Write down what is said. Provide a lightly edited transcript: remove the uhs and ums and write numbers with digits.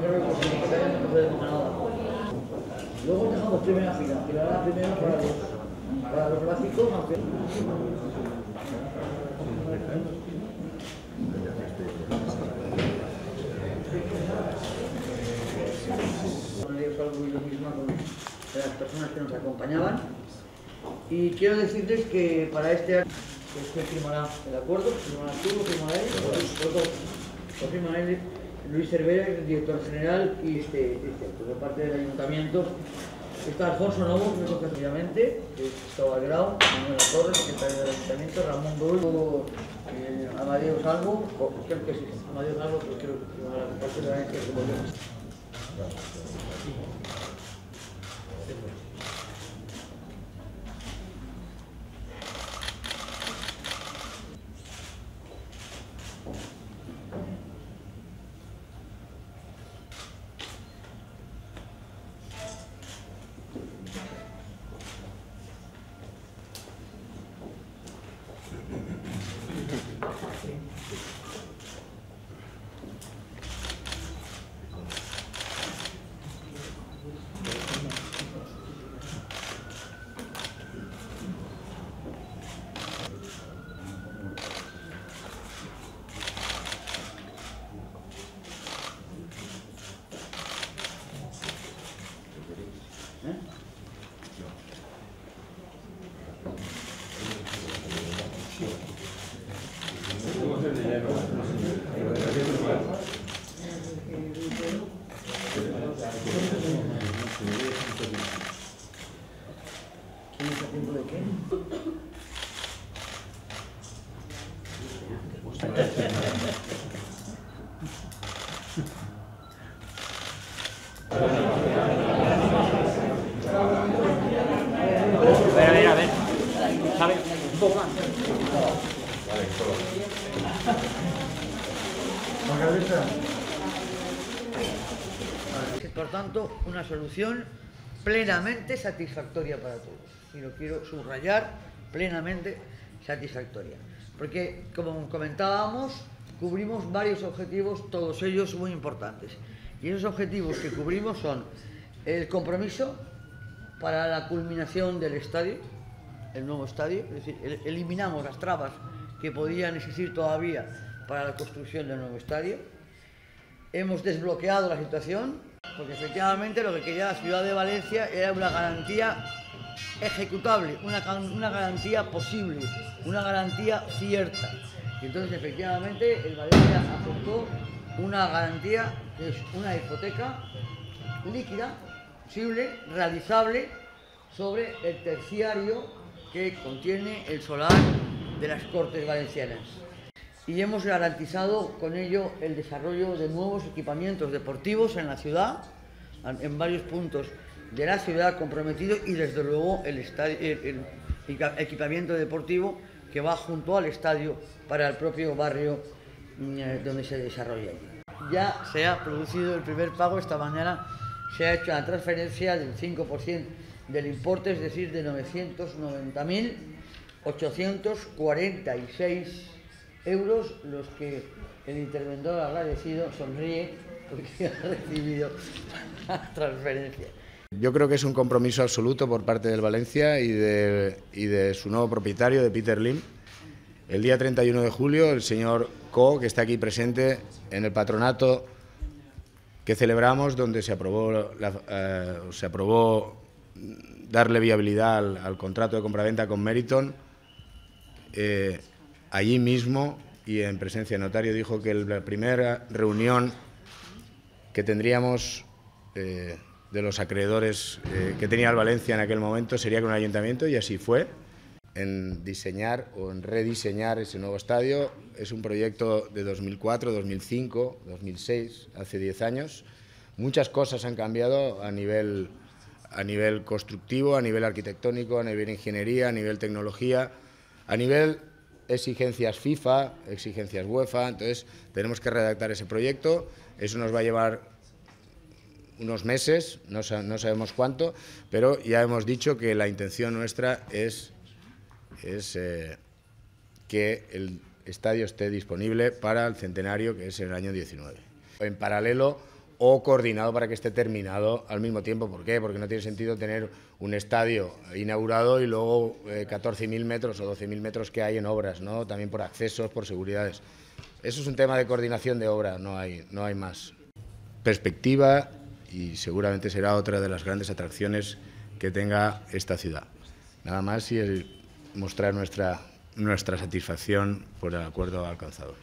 correr por si no perdemos nada. Luego dejamos primera fila, la primera para los gráficos, aunque... Algo y lo mismo con las personas que nos acompañaban, y quiero decirles que para este año se firmará el acuerdo, firmará tú, lo firmará él, lo firmará él, Luis Cervera, el director general, y por parte del ayuntamiento está Alfonso Novo, que me coge obviamente, Cristóbal Grau, Manuel Torre, secretario del ayuntamiento, Ramón Duro, Amadeo Salvo, creo que sí, Amadeo Salvo, pues creo que firmará la parte de la agencia como yo. A ver. ¿Sabe? Un poco más. Por tanto, una solución plenamente satisfactoria para todos. Y lo quiero subrayar, plenamente satisfactoria. Porque, como comentábamos, cubrimos varios objetivos, todos ellos muy importantes. Y esos objetivos que cubrimos son el compromiso para la culminación del estadio, el nuevo estadio, es decir, eliminamos las trabas que podían existir todavía para la construcción del nuevo estadio. Hemos desbloqueado la situación, porque efectivamente lo que quería la ciudad de Valencia era una garantía ejecutable, una garantía posible, una garantía cierta. Y entonces efectivamente el Valencia aportó una garantía, que es una hipoteca líquida, posible, realizable, sobre el terciario que contiene el solar de las Cortes Valencianas. Y hemos garantizado con ello el desarrollo de nuevos equipamientos deportivos en la ciudad, en varios puntos de la ciudad comprometido, y desde luego el equipamiento deportivo que va junto al estadio para el propio barrio donde se desarrolla allí. Ya se ha producido el primer pago, esta mañana se ha hecho la transferencia del 5% del importe, es decir, de 990.846 euros, los que el interventor agradecido sonríe porque ha recibido la transferencia. Yo creo que es un compromiso absoluto por parte del Valencia y de su nuevo propietario, de Peter Lim. El día 31 de julio, el señor Co, que está aquí presente en el patronato que celebramos, donde se aprobó darle viabilidad al contrato de compraventa con Meriton, allí mismo y en presencia de notario dijo que la primera reunión que tendríamos de los acreedores que tenía el Valencia en aquel momento sería con el ayuntamiento, y así fue, en diseñar o en rediseñar ese nuevo estadio. Es un proyecto de 2004, 2005, 2006, hace 10 años. Muchas cosas han cambiado a nivel constructivo, a nivel arquitectónico, a nivel ingeniería, a nivel tecnología, a nivel exigencias FIFA, exigencias UEFA. Entonces tenemos que redactar ese proyecto. Eso nos va a llevar unos meses, no sabemos cuánto, pero ya hemos dicho que la intención nuestra es que el estadio esté disponible para el centenario, que es en el año 19. En paralelo, o coordinado para que esté terminado al mismo tiempo. ¿Por qué? Porque no tiene sentido tener un estadio inaugurado y luego 14.000 metros o 12.000 metros que hay en obras, ¿no? También por accesos, por seguridades. Eso es un tema de coordinación de obra, no hay más. Perspectiva, y seguramente será otra de las grandes atracciones que tenga esta ciudad. Nada más y mostrar nuestra satisfacción por el acuerdo alcanzado.